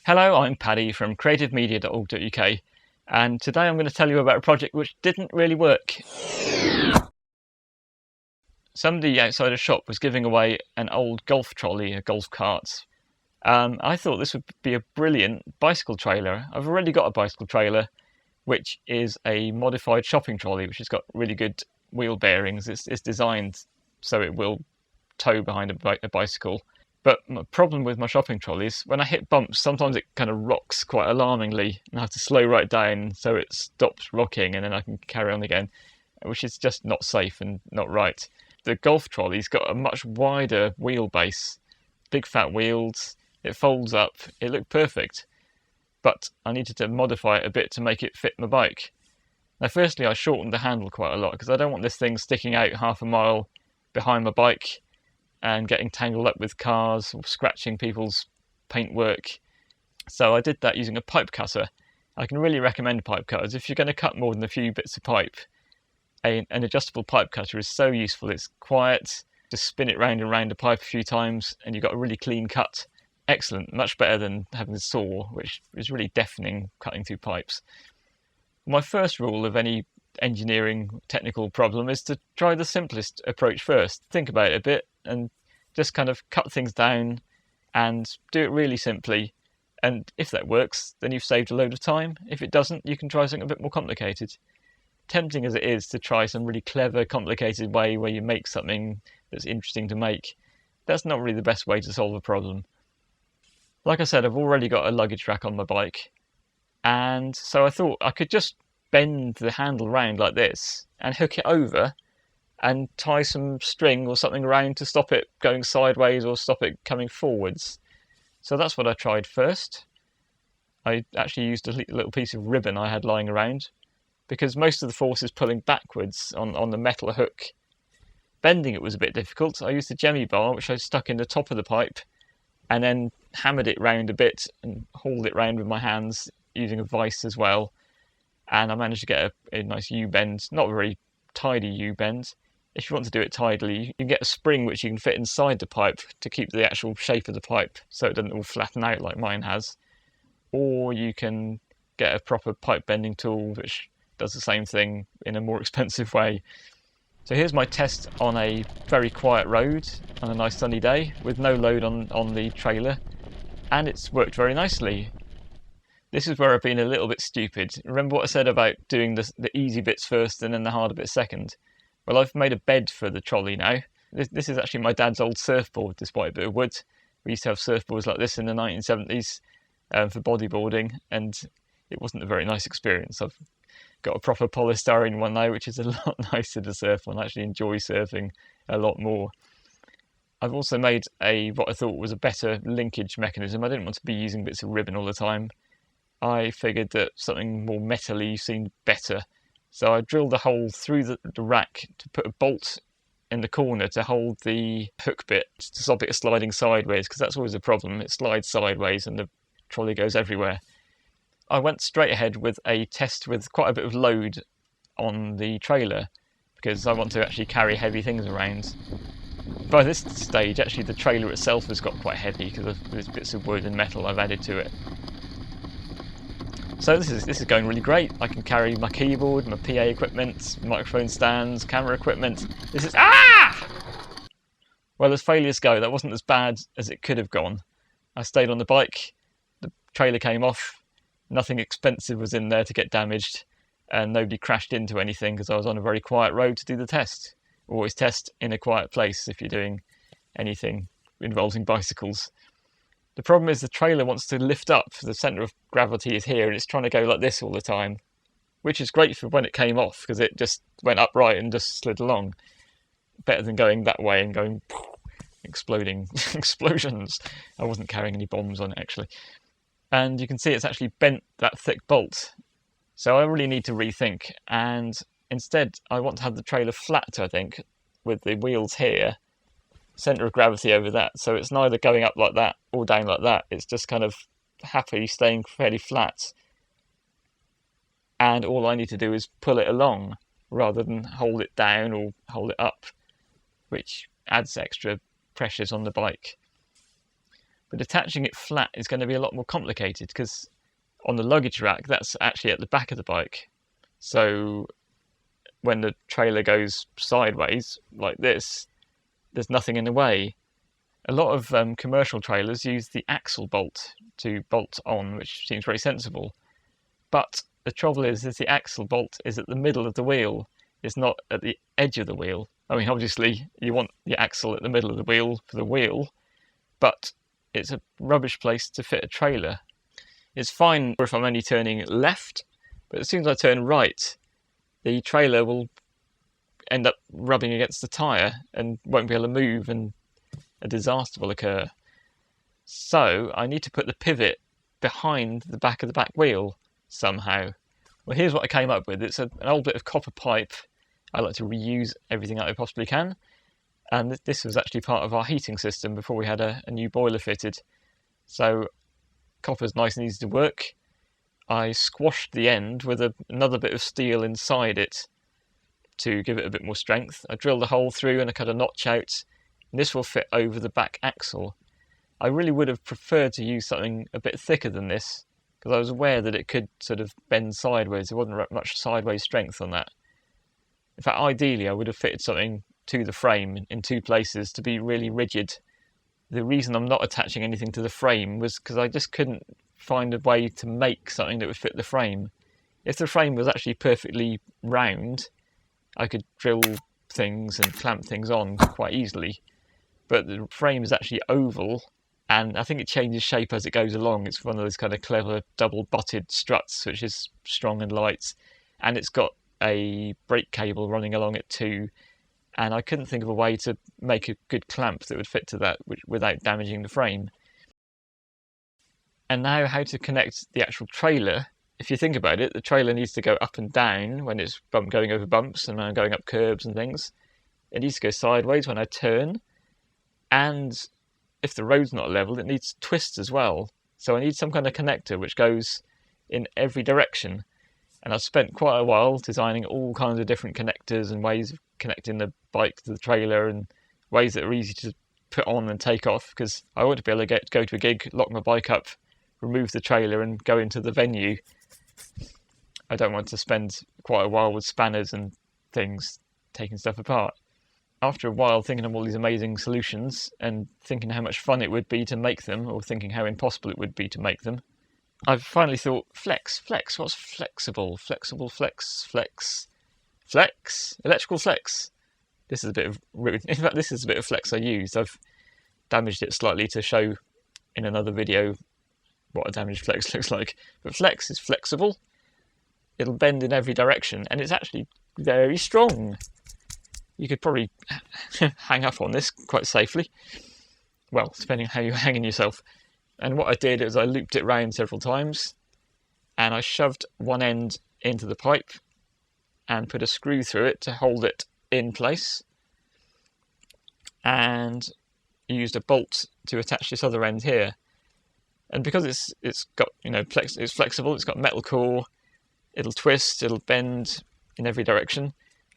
Hello, I'm Paddy from creativemedia.org.uk, and today I'm going to tell you about a project which didn't really work. Somebody outside a shop was giving away an old golf trolley, a golf cart. I thought this would be a brilliant bicycle trailer. I've already got a bicycle trailer, which is a modified shopping trolley, which has got really good wheel bearings. It's designed so it will tow behind a bicycle. But my problem with my shopping trolley is when I hit bumps, sometimes it kind of rocks quite alarmingly, and I have to slow right down so it stops rocking and then I can carry on again, which is just not safe and not right. The golf trolley's got a much wider wheelbase, big fat wheels, it folds up, it looked perfect, but I needed to modify it a bit to make it fit my bike. Now firstly I shortened the handle quite a lot because I don't want this thing sticking out half a mile behind my bike and getting tangled up with cars or scratching people's paintwork. So I did that using a pipe cutter. I can really recommend pipe cutters. If you're going to cut more than a few bits of pipe, an adjustable pipe cutter is so useful. It's quiet, just spin it round and round the pipe a few times and you've got a really clean cut. Excellent, much better than having a saw, which is really deafening cutting through pipes. My first rule of any engineering technical problem is to try the simplest approach first. Think about it a bit and just kind of cut things down and do it really simply, and if that works then you've saved a load of time. If it doesn't, you can try something a bit more complicated. Tempting as it is to try some really clever complicated way where you make something that's interesting to make, that's not really the best way to solve a problem. Like I said, I've already got a luggage rack on my bike, and so I thought I could just bend the handle round like this and hook it over and tie some string or something around to stop it going sideways or stop it coming forwards. So that's what I tried first. I actually used a little piece of ribbon I had lying around because most of the force is pulling backwards on the metal hook. Bending it was a bit difficult. I used a jemmy bar which I stuck in the top of the pipe and then hammered it round a bit and hauled it round with my hands using a vice as well. And I managed to get a nice U-bend, not a very tidy U-bend. If you want to do it tidily, you can get a spring which you can fit inside the pipe to keep the actual shape of the pipe so it doesn't all flatten out like mine has. Or you can get a proper pipe bending tool which does the same thing in a more expensive way. So here's my test on a very quiet road on a nice sunny day with no load on the trailer, and it's worked very nicely. This is where I've been a little bit stupid. Remember what I said about doing the easy bits first and then the harder bits second? Well, I've made a bed for the trolley now. This is actually my dad's old surfboard, despite a bit of wood. We used to have surfboards like this in the 1970s for bodyboarding, and it wasn't a very nice experience. I've got a proper polystyrene one now, which is a lot nicer to surf on. I actually enjoy surfing a lot more. I've also made what I thought was a better linkage mechanism. I didn't want to be using bits of ribbon all the time. I figured that something more metal-y seemed better. So I drilled a hole through the rack to put a bolt in the corner to hold the hook bit to stop it sliding sideways, because that's always a problem. It slides sideways and the trolley goes everywhere. I went straight ahead with a test with quite a bit of load on the trailer because I want to actually carry heavy things around. By this stage, actually the trailer itself has got quite heavy because of these bits of wood and metal I've added to it. So this is going really great. I can carry my keyboard, my PA equipment, microphone stands, camera equipment. This is Well, as failures go, that wasn't as bad as it could have gone. I stayed on the bike, the trailer came off, nothing expensive was in there to get damaged, and nobody crashed into anything because I was on a very quiet road to do the test. Always test in a quiet place if you're doing anything involving bicycles. The problem is the trailer wants to lift up. The centre of gravity is here and it's trying to go like this all the time, which is great for when it came off because it just went upright and just slid along. Better than going that way and going exploding explosions. I wasn't carrying any bombs on it actually. And you can see it's actually bent that thick bolt. So I really need to rethink, and instead I want to have the trailer flat, I think, with the wheels here, centre of gravity over that, so it's neither going up like that or down like that. It's just kind of happy staying fairly flat, and all I need to do is pull it along rather than hold it down or hold it up, which adds extra pressures on the bike. But attaching it flat is going to be a lot more complicated, because on the luggage rack, that's actually at the back of the bike. So when the trailer goes sideways like this, there's nothing in the way. A lot of commercial trailers use the axle bolt to bolt on, which seems very sensible. But the trouble is the axle bolt is at the middle of the wheel. It's not at the edge of the wheel. I mean, obviously, you want the axle at the middle of the wheel for the wheel, but it's a rubbish place to fit a trailer. It's fine if I'm only turning left, but as soon as I turn right, the trailer will end up rubbing against the tyre and won't be able to move, and a disaster will occur. So I need to put the pivot behind the back of the back wheel somehow. Well, here's what I came up with. It's an old bit of copper pipe. I like to reuse everything that I possibly can. And this was actually part of our heating system before we had a new boiler fitted. So copper's nice and easy to work. I squashed the end with another bit of steel inside it to give it a bit more strength. I drilled a hole through and I cut a notch out. And this will fit over the back axle. I really would have preferred to use something a bit thicker than this, because I was aware that it could sort of bend sideways. There wasn't much sideways strength on that. In fact, ideally, I would have fitted something to the frame in two places to be really rigid. The reason I'm not attaching anything to the frame was because I just couldn't find a way to make something that would fit the frame. If the frame was actually perfectly round, I could drill things and clamp things on quite easily. But the frame is actually oval, and I think it changes shape as it goes along. It's one of those kind of clever double-butted struts, which is strong and light, and it's got a brake cable running along it too, and I couldn't think of a way to make a good clamp that would fit to that without damaging the frame. And now how to connect the actual trailer. If you think about it, the trailer needs to go up and down when it's going over bumps and when I'm going up curbs and things. It needs to go sideways when I turn, and if the road's not level, it needs to twist as well. So I need some kind of connector which goes in every direction. And I've spent quite a while designing all kinds of different connectors and ways of connecting the bike to the trailer, and ways that are easy to put on and take off, because I want to be able to go to a gig, lock my bike up, remove the trailer and go into the venue. I don't want to spend quite a while with spanners and things taking stuff apart. After a while thinking of all these amazing solutions and thinking how much fun it would be to make them, or thinking how impossible it would be to make them, I've finally thought, flex, what's flexible? Flexible, flex, electrical flex. This is a bit of, in fact this is a bit of flex I used. I've damaged it slightly to show in another video what a damaged flex looks like. But flex is flexible, it'll bend in every direction, and it's actually very strong. You could probably hang up on this quite safely. Well, depending on how you're hanging yourself. And what I did is I looped it round several times, and I shoved one end into the pipe and put a screw through it to hold it in place, and used a bolt to attach this other end here. And because it's got, it's flexible, it's got metal core, it'll twist, it'll bend in every direction,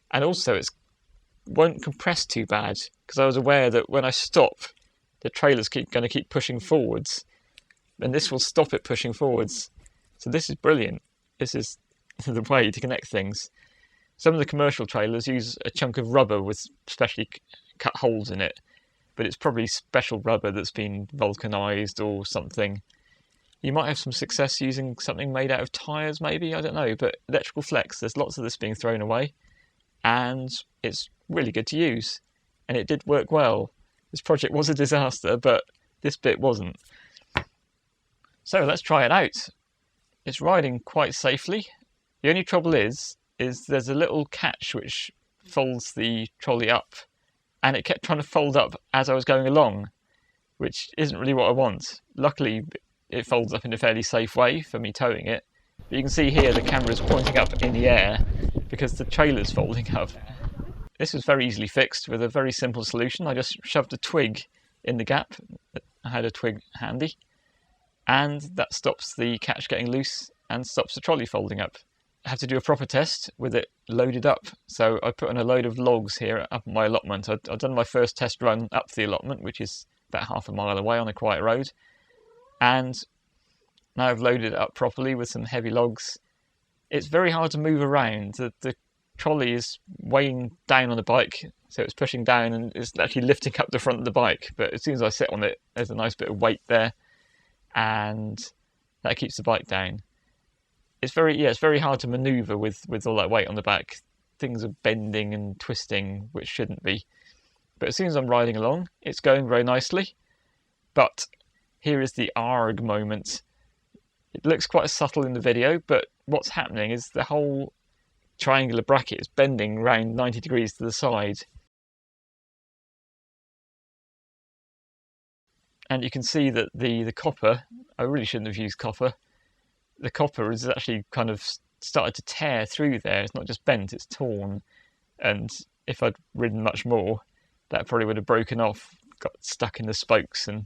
and also it won't compress too bad, because I was aware that when I stop, the trailer's going to keep pushing forwards, and this will stop it pushing forwards. So this is brilliant. This is the way to connect things. Some of the commercial trailers use a chunk of rubber with specially cut holes in it, but it's probably special rubber that's been vulcanized or something. You might have some success using something made out of tyres maybe, I don't know, but electrical flex, there's lots of this being thrown away, and it's really good to use, and it did work well. This project was a disaster, but this bit wasn't. So let's try it out. It's riding quite safely. The only trouble is there's a little catch which folds the trolley up, and it kept trying to fold up as I was going along, which isn't really what I want. Luckily, it folds up in a fairly safe way for me towing it. But you can see here the camera's pointing up in the air because the trailer's folding up. This was very easily fixed with a very simple solution. I just shoved a twig in the gap. I had a twig handy, and that stops the catch getting loose and stops the trolley folding up. I have to do a proper test with it loaded up, so I put on a load of logs here up my allotment. I've done my first test run up the allotment, which is about half a mile away on a quiet road. And now I've loaded it up properly with some heavy logs. It's very hard to move around. The trolley is weighing down on the bike, so it's pushing down and it's actually lifting up the front of the bike. But as soon as I sit on it, there's a nice bit of weight there, and that keeps the bike down. It's very hard to manoeuvre with all that weight on the back. Things are bending and twisting, which shouldn't be. But as soon as I'm riding along, it's going very nicely. But here is the arg moment. It looks quite subtle in the video, but what's happening is the whole triangular bracket is bending round 90 degrees to the side. And you can see that the copper, I really shouldn't have used copper. The copper is actually kind of started to tear through there. It's not just bent, it's torn. And if I'd ridden much more, that probably would have broken off, got stuck in the spokes, and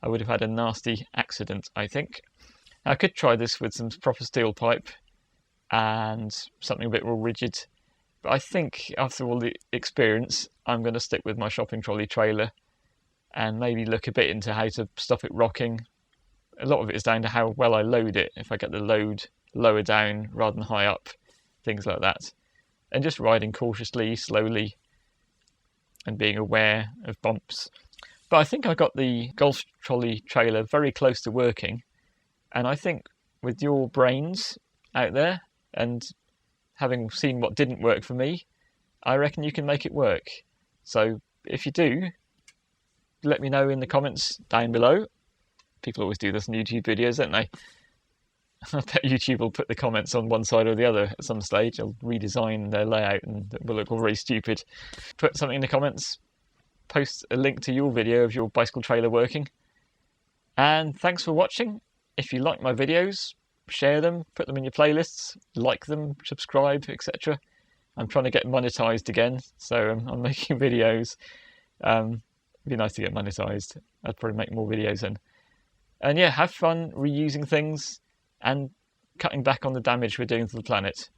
I would have had a nasty accident, I think. I could try this with some proper steel pipe and something a bit more rigid, but I think after all the experience, I'm going to stick with my shopping trolley trailer and maybe look a bit into how to stop it rocking. A lot of it is down to how well I load it, if I get the load lower down rather than high up, things like that. And just riding cautiously, slowly, and being aware of bumps. But I think I got the golf trolley trailer very close to working, and I think with your brains out there and having seen what didn't work for me, I reckon you can make it work. So if you do, let me know in the comments down below. People always do this in YouTube videos, don't they? I bet YouTube will put the comments on one side or the other at some stage. They'll redesign their layout and it will look all very stupid. Put something in the comments. Post a link to your video of your bicycle trailer working. And thanks for watching. If you like my videos, share them, put them in your playlists, like them, subscribe, etc. I'm trying to get monetized again, so I'm making videos. It'd be nice to get monetized. I'd probably make more videos then. And yeah, have fun reusing things and cutting back on the damage we're doing to the planet.